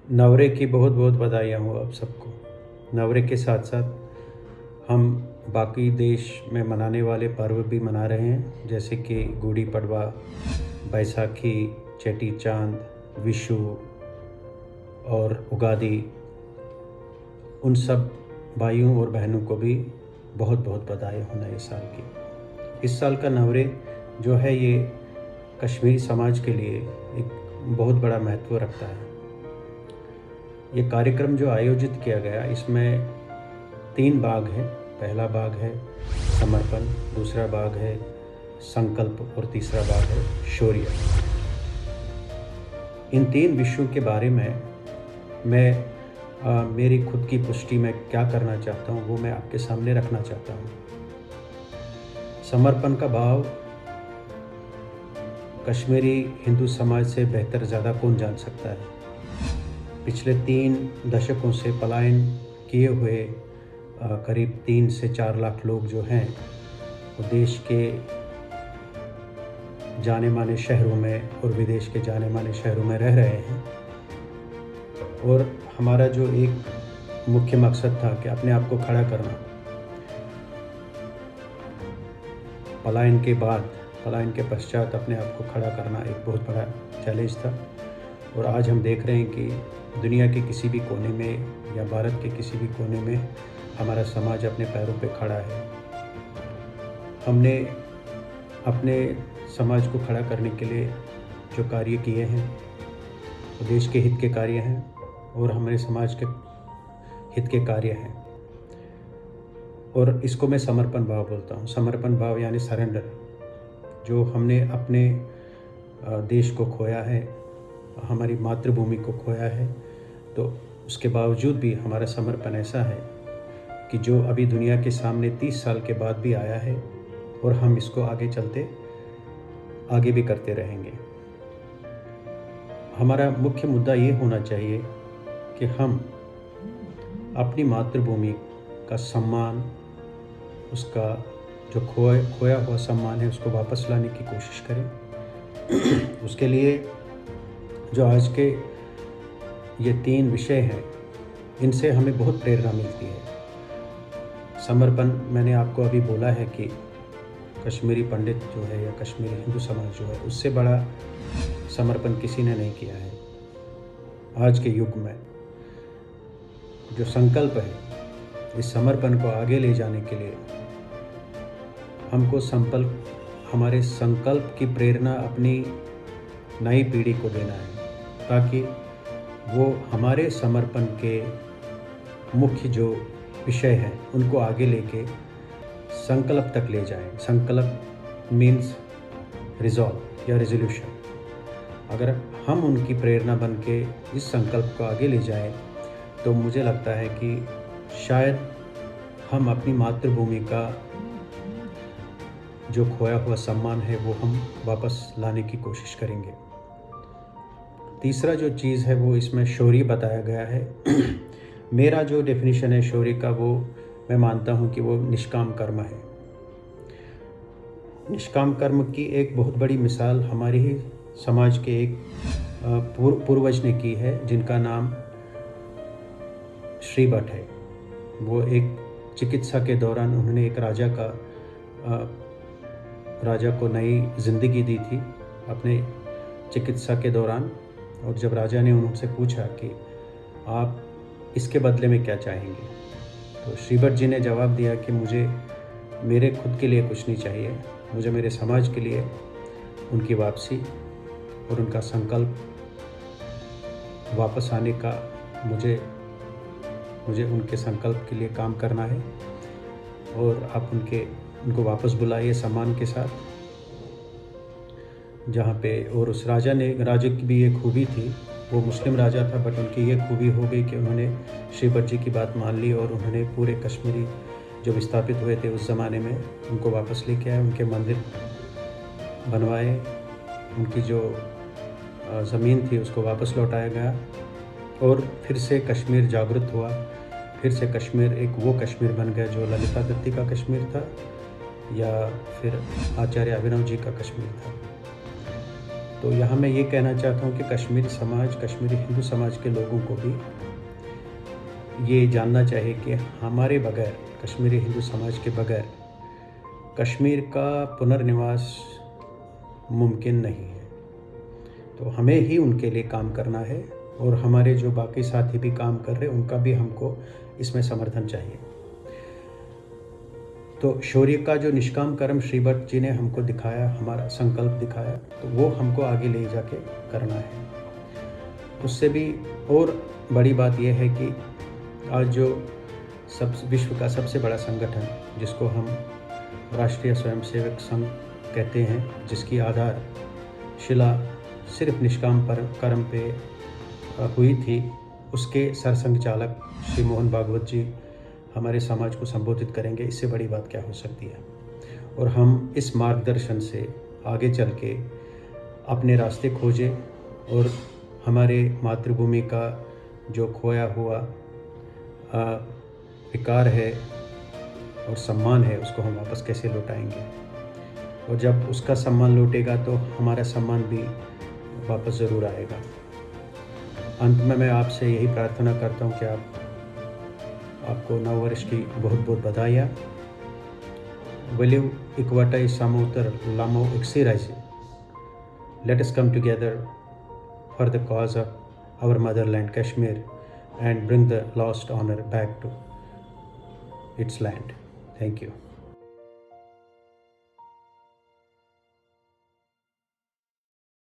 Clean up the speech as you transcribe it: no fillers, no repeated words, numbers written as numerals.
नवरे की बहुत बहुत बधाइयाँ हो आप सबको। नवरे के साथ साथ हम बाकी देश में मनाने वाले पर्व भी मना रहे हैं, जैसे कि गुड़ी पड़वा, बैसाखी, चेटी चांद, विशु और उगादी। उन सब भाइयों और बहनों को भी बहुत बहुत बधाई हो नए साल की। इस साल का नवरे जो है ये कश्मीरी समाज के लिए एक बहुत बड़ा महत्व रखता है। ये कार्यक्रम जो आयोजित किया गया, इसमें 3 भाग हैं। पहला भाग है समर्पण, दूसरा भाग है संकल्प और तीसरा भाग है शौर्य। इन 3 विषयों के बारे में मैं मेरी खुद की पुष्टि में क्या करना चाहता हूँ वो मैं आपके सामने रखना चाहता हूँ। समर्पण का भाव कश्मीरी हिंदू समाज से बेहतर ज़्यादा कौन जान सकता है। पिछले 3 दशकों से पलायन किए हुए करीब 3 से 4 लाख लोग जो हैं वो देश के जाने माने शहरों में और विदेश के जाने माने शहरों में रह रहे हैं। और हमारा जो एक मुख्य मकसद था कि अपने आप को खड़ा करना, पलायन के पश्चात अपने आप को खड़ा करना एक बहुत बड़ा चैलेंज था। और आज हम देख रहे हैं कि दुनिया के किसी भी कोने में या भारत के किसी भी कोने में हमारा समाज अपने पैरों पे खड़ा है। हमने अपने समाज को खड़ा करने के लिए जो कार्य किए हैं वो देश के हित के कार्य हैं और हमारे समाज के हित के कार्य हैं। और इसको मैं समर्पण भाव बोलता हूँ। समर्पण भाव यानी सरेंडर। जो हमने अपने देश को खोया है, हमारी मातृभूमि को खोया है, तो उसके बावजूद भी हमारा समर्पण ऐसा है कि जो अभी दुनिया के सामने 30 साल के बाद भी आया है और हम इसको आगे भी करते रहेंगे। हमारा मुख्य मुद्दा ये होना चाहिए कि हम अपनी मातृभूमि का सम्मान, उसका जो खोया हुआ सम्मान है, उसको वापस लाने की कोशिश करें। उसके लिए जो आज के ये 3 विषय हैं, इनसे हमें बहुत प्रेरणा मिलती है। समर्पण मैंने आपको अभी बोला है कि कश्मीरी पंडित जो है या कश्मीरी हिंदू समाज जो है, उससे बड़ा समर्पण किसी ने नहीं किया है। आज के युग में जो संकल्प है, इस समर्पण को आगे ले जाने के लिए हमको हमारे संकल्प की प्रेरणा अपनी नई पीढ़ी को देना है, ताकि वो हमारे समर्पण के मुख्य जो विषय हैं उनको आगे लेके संकल्प तक ले जाएं। संकल्प मीन्स रिजॉल्व या रेजोल्यूशन। अगर हम उनकी प्रेरणा बन के इस संकल्प को आगे ले जाएं तो मुझे लगता है कि शायद हम अपनी मातृभूमि का जो खोया हुआ सम्मान है वो हम वापस लाने की कोशिश करेंगे। तीसरा जो चीज़ है वो इसमें शौर्य बताया गया है। मेरा जो डेफिनेशन है शौर्य का, वो मैं मानता हूँ कि वो निष्काम कर्म है। निष्काम कर्म की एक बहुत बड़ी मिसाल हमारे ही समाज के एक पूर्वज ने की है, जिनका नाम श्री भट्ट है। वो एक चिकित्सा के दौरान उन्होंने एक राजा को नई जिंदगी दी थी अपने चिकित्सा के दौरान। और जब राजा ने उनसे पूछा कि आप इसके बदले में क्या चाहेंगे, तो श्री भट्ट जी ने जवाब दिया कि मुझे मेरे खुद के लिए कुछ नहीं चाहिए, मुझे मेरे समाज के लिए उनकी वापसी और उनका संकल्प वापस आने का, मुझे उनके संकल्प के लिए काम करना है। और आप उनको वापस बुलाइए सम्मान के साथ जहाँ पे। और उस राजा की भी ये खूबी थी, वो मुस्लिम राजा था, बट उनकी ये खूबी हो गई कि उन्होंने श्री भट्ट जी की बात मान ली और उन्होंने पूरे कश्मीरी जो विस्थापित हुए थे उस ज़माने में उनको वापस लेके आए, उनके मंदिर बनवाए, उनकी जो ज़मीन थी उसको वापस लौटाया गया और फिर से कश्मीर जागृत हुआ। फिर से कश्मीर एक वो कश्मीर बन गया जो ललिता दत्ती का कश्मीर था या फिर आचार्य अभिनव जी का कश्मीर था। तो यहाँ मैं ये कहना चाहता हूँ कि कश्मीरी समाज, कश्मीरी हिंदू समाज के लोगों को भी ये जानना चाहिए कि हमारे बगैर, कश्मीरी हिंदू समाज के बगैर कश्मीर का पुनर्निवास मुमकिन नहीं है। तो हमें ही उनके लिए काम करना है, और हमारे जो बाकी साथी भी काम कर रहे हैं उनका भी हमको इसमें समर्थन चाहिए। तो शौर्य का जो निष्काम कर्म श्री भट्ट जी ने हमको दिखाया, हमारा संकल्प दिखाया, तो वो हमको आगे ले जाके करना है। उससे भी और बड़ी बात यह है कि आज जो विश्व का सबसे बड़ा संगठन, जिसको हम राष्ट्रीय स्वयंसेवक संघ कहते हैं, जिसकी आधारशिला सिर्फ निष्काम कर्म पे हुई थी, उसके सरसंघचालक श्री मोहन भागवत जी हमारे समाज को संबोधित करेंगे। इससे बड़ी बात क्या हो सकती है। और हम इस मार्गदर्शन से आगे चल के अपने रास्ते खोजें और हमारे मातृभूमि का जो खोया हुआ विकार है और सम्मान है, उसको हम वापस कैसे लौटाएंगे। और जब उसका सम्मान लौटेगा तो हमारा सम्मान भी वापस ज़रूर आएगा। अंत में मैं आपसे यही प्रार्थना करता हूँ कि आपको नव वर्ष की बहुत बहुत बधाइयाँ। वलिव इकवटाई सामोतर लामो एक्सिराइजे, let us come together for the cause of our motherland Kashmir and bring the lost honor back to its land. Thank you.